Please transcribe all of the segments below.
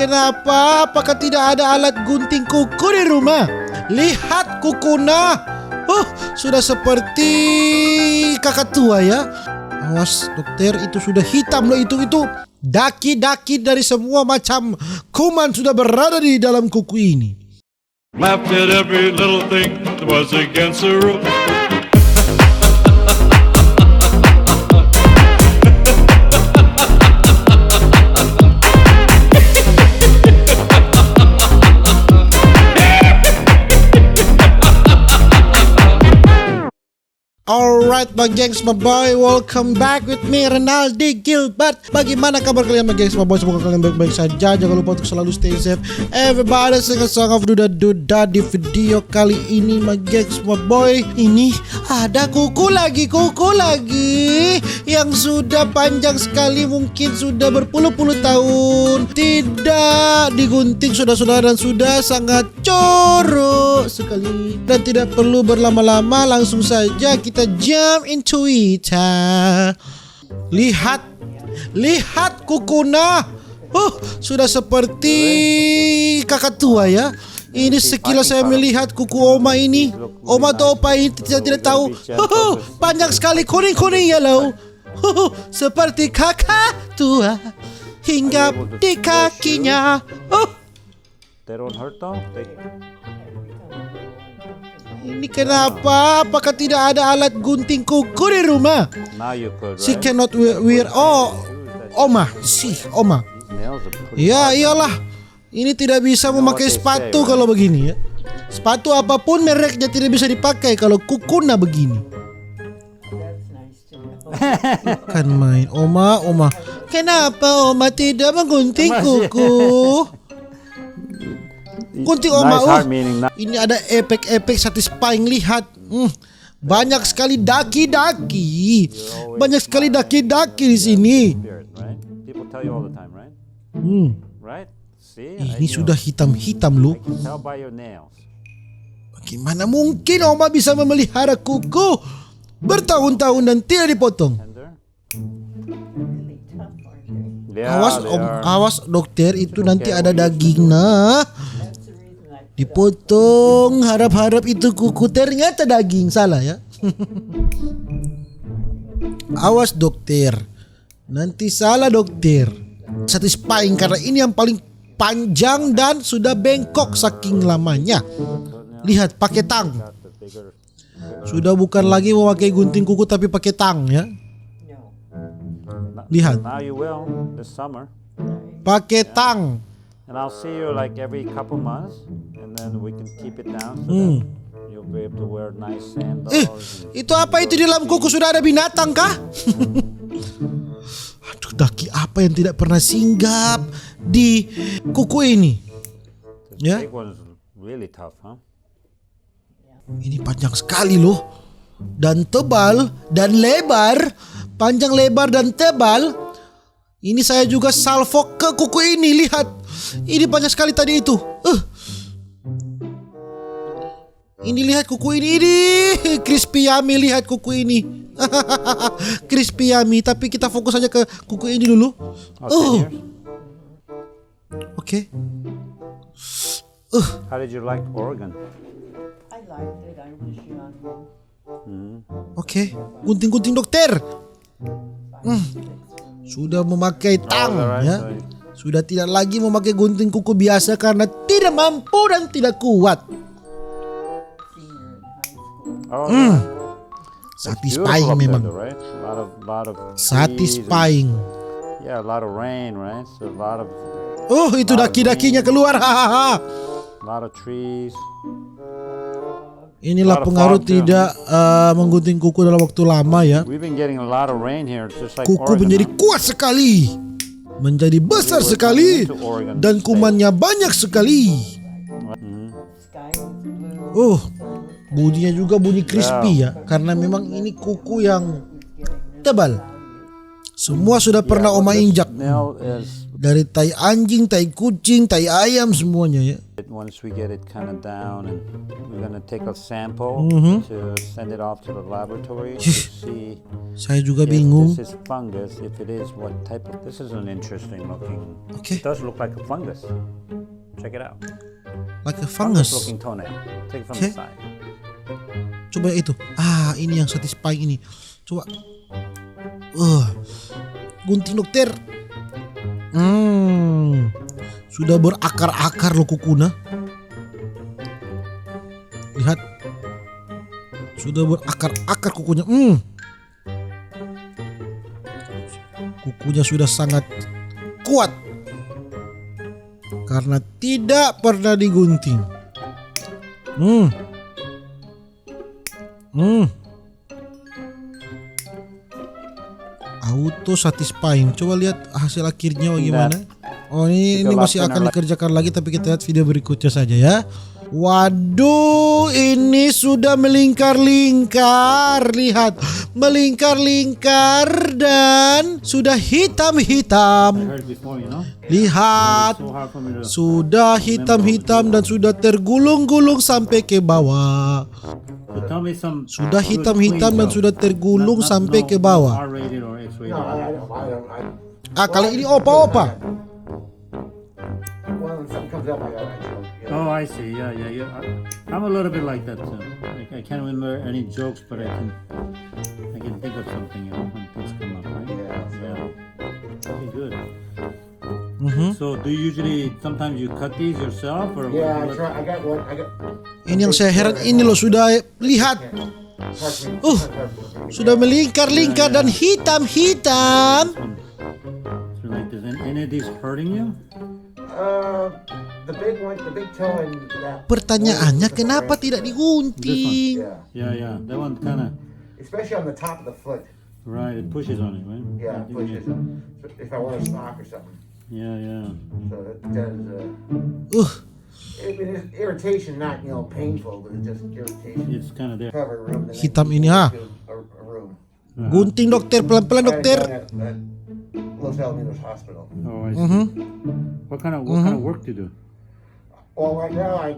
kenapa? Apakah tidak ada alat gunting kuku di rumah? Lihat kukuna. Sudah seperti kakak tua ya. Awas dokter, itu sudah hitam loh itu. Daki-daki dari semua macam kuman sudah berada di dalam kuku ini. Laughed at every little thing that was against the rules. Alright my gengs, my boy, welcome back with me Renaldi Gilbert. Bagaimana kabar kalian my gengs, my boy? Semoga kalian baik-baik saja. Jangan lupa untuk selalu stay safe. Everybody sing a song of duda-duda. Di video kali ini my gengs, my boy, ini ada kuku lagi yang sudah panjang sekali, mungkin sudah berpuluh-puluh tahun tidak digunting saudara-saudara, dan sudah sangat corok sekali. Dan tidak perlu berlama-lama, langsung saja kita jump into it. Lihat kukuna. Sudah seperti kakak tua ya. Ini sekilas saya melihat kuku Oma ini. Oma atau Opa ini tidak tahu. Panjang sekali, kuning-kuning yellow. Seperti kakak tua hingga di kakinya. They don't hurt though. Ini kenapa? Apakah tidak ada alat gunting kuku di rumah? Now you could, right? She cannot wear. Oma. Nails are pretty Ya iyalah. Ini tidak bisa memakai sepatu kalau begini ya. Sepatu apapun mereknya tidak bisa dipakai kalau kukuna begini. Bukan main. Oma. Kenapa Oma tidak menggunting kuku? Gunting Oma. Nice heart meaning. Ini ada efek-efek satisfying. Lihat. Banyak sekali daki-daki. Di sini. Spirit, right? People tell you all the time, right? Right? See? Ini sudah hitam-hitam loh. I can tell by your nails. Bagaimana mungkin Oma bisa memelihara kuku bertahun-tahun dan tidak dipotong? Tender? Yeah, Awas dokter, itu nanti ada dagingnya. Dipotong, harap-harap itu kuku, ternyata daging. Salah ya. Awas dokter, nanti salah dokter. Satisfying karena ini yang paling panjang dan sudah bengkok saking lamanya. Lihat, pakai tang. Sudah bukan lagi memakai gunting kuku tapi pakai tang ya. Lihat, Now you will this summer. pakai tang. And I'll see you like every couple months, and then we can keep it down so that you'll be able to wear nice sandals. Itu apa itu di dalam kuku? Sudah ada binatang kah? Aduh, daki apa yang tidak pernah singgap di kuku ini? Ya, Big one's really tough, huh? ini panjang sekali loh. Dan tebal dan lebar. Panjang, lebar dan tebal. Ini saya juga salvo ke kuku ini. Lihat, ini banyak sekali tadi itu. Ini lihat kuku ini crispy yummy. Lihat kuku ini. Crispy yummy. Tapi kita fokus aja ke kuku ini dulu. Oke. How did you like Oregon? I liked it. I was young. Oke. Gunting-gunting dokter. Sudah memakai tang ya. Sudah tidak lagi memakai gunting kuku biasa karena tidak mampu dan tidak kuat. Oh, yeah. It's Satisfying beautiful up memang. there, right? Lot of trees Satisfying. and- yeah, a lot of rain, right? So a lot of Itu daki-dakinya keluar. lot of trees. Inilah pengaruh tidak menggunting kuku dalam waktu lama ya. We've been getting a lot of rain here, just like Kuku Oregon. menjadi kuat sekali, menjadi besar sekali, dan kumannya banyak sekali. Sky was blue. Bunyinya juga bunyi crispy ya, karena memang ini kuku yang tebal. Semua sudah pernah what Oma this injak. smell is Dari tai anjing, tai kucing, tai ayam semuanya ya. once we get it kind of down, and we're gonna take a sample to send it off to the laboratory to see Saya juga if bingung. this is fungus. If it is, what type of? This is an interesting looking. Okay. It does look like a fungus. Check it out. Like a fungus. Looking toenail. Take it from Okay. the side. Coba itu. Ini yang satisfying ini. Coba. Gunting dokter. Sudah berakar-akar loh kukuna. Lihat. Sudah berakar-akar kukunya. Kukunya sudah sangat kuat. Karena tidak pernah digunting. Auto satisfying. Coba lihat hasil akhirnya bagaimana. Oh ini masih akan dikerjakan lagi, tapi kita lihat video berikutnya saja ya. Waduh, ini sudah melingkar-lingkar. Lihat, melingkar-lingkar dan sudah hitam-hitam. Heard before, you know. Lihat, So hard for me to. sudah hitam-hitam dan sudah tergulung-gulung sampai ke bawah. So tell me some. Sudah hitam-hitam dan sudah tergulung sampai ke bawah. R-rated or X-rated. Kali ini opa-opa. Well, when something comes up, I gotta choke. Oh, I see. Yeah. I'm a little bit like that too. I can't remember any jokes, but I can think of something, you know, when things come up, right? Yeah. Okay, good. So, do you usually sometimes you cut these yourself, or Yeah, I what? try. I got one. I got. Ini yang saya heran ini loh, sudah lihat. Sudah melingkar-lingkar dan hitam-hitam. So like this. And any of these hurting you? The big one, the big toe, and that. Pertanyaannya kenapa tidak digunting? Yeah, Yeah. That one kind of especially on the top of the foot. right. It pushes on it, right? Yeah, it pushes. If I wear a sock or something, Yeah. so it does. It is irritation, not painful, but it's just irritation. It's kind of there. Cover a room. Then Hitam I ini, go ha? to a room. Gunting dokter, pelan-pelan dokter. At Los Alamitos Hospital. Oh, I see. What kind of work do you do? Well, right now I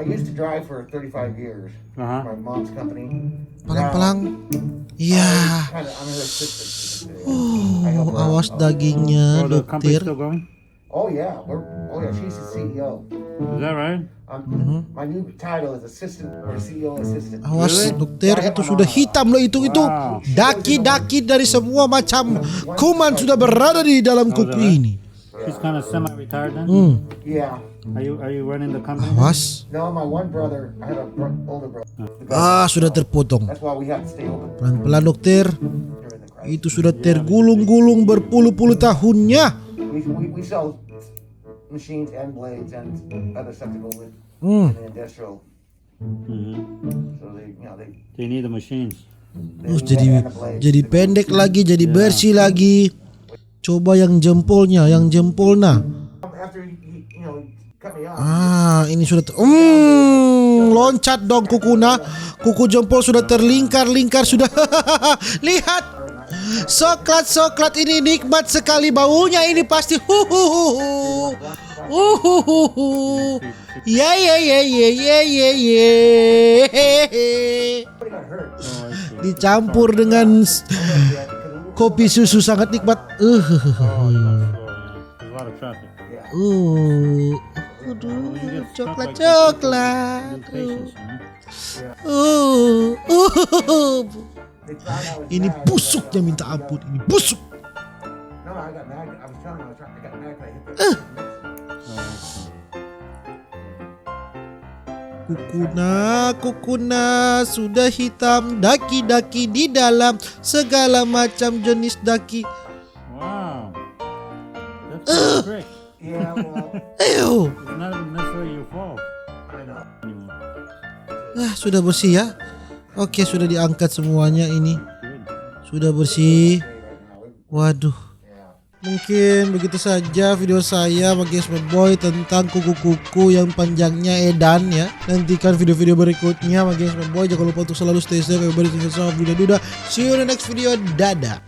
used to drive for 35 years. Uh-huh. My mom's company. Pelan-pelan. Iya. I'm her assistant. I help her out. Awas dagingnya Oh, the company's dokter. still going? Oh yeah, she's the CEO. Is that right? My new title is assistant or CEO assistant. Awas Really? dokter, itu sudah hitam loh itu. Wow. Daki-daki dari semua macam kuman sudah berada di dalam kuku ini. She's kind of semi-retired then. Yeah. Are you running the company? Awas. No, my one brother. I have a older brother. Sudah terpotong. That's why we have to stay open Pelan-pelan dokter. during the crisis. Itu sudah tergulung-gulung berpuluh-puluh tahunnya. We sell machines and blades and other stuff to go with in the industrial. So They need the machines. Jadi pendek lagi, jadi bersih lagi. Coba yang jempolnya, yang jempolna. After he cut me off. Ini sudah loncat dong kukuna. Kuku jempol sudah terlingkar-lingkar sudah. Lihat. Soklat ini nikmat sekali baunya ini pasti. Ya. Dicampur dengan kopi susu sangat nikmat. There's a lot of traffic. Coklat. Patience, Ini busuknya minta ampun, ini busuk. No, I got mad. I was telling you, I got mad 'cause I hit the. Kukuna sudah hitam, daki-daki di dalam segala macam jenis daki. Wow. That's great. Yeah, well, Ayo, It's not necessarily your fault I know. anymore. sudah bersih ya. Oke, sudah diangkat semuanya ini. Sudah bersih. Waduh. Mungkin begitu saja video saya bagi Boy tentang kuku-kuku yang panjangnya edan ya. Nantikan video-video berikutnya bagi Boy. Jangan lupa untuk selalu stay safe, everybody stay safe, duda-duda. See you in the next video. Dadah.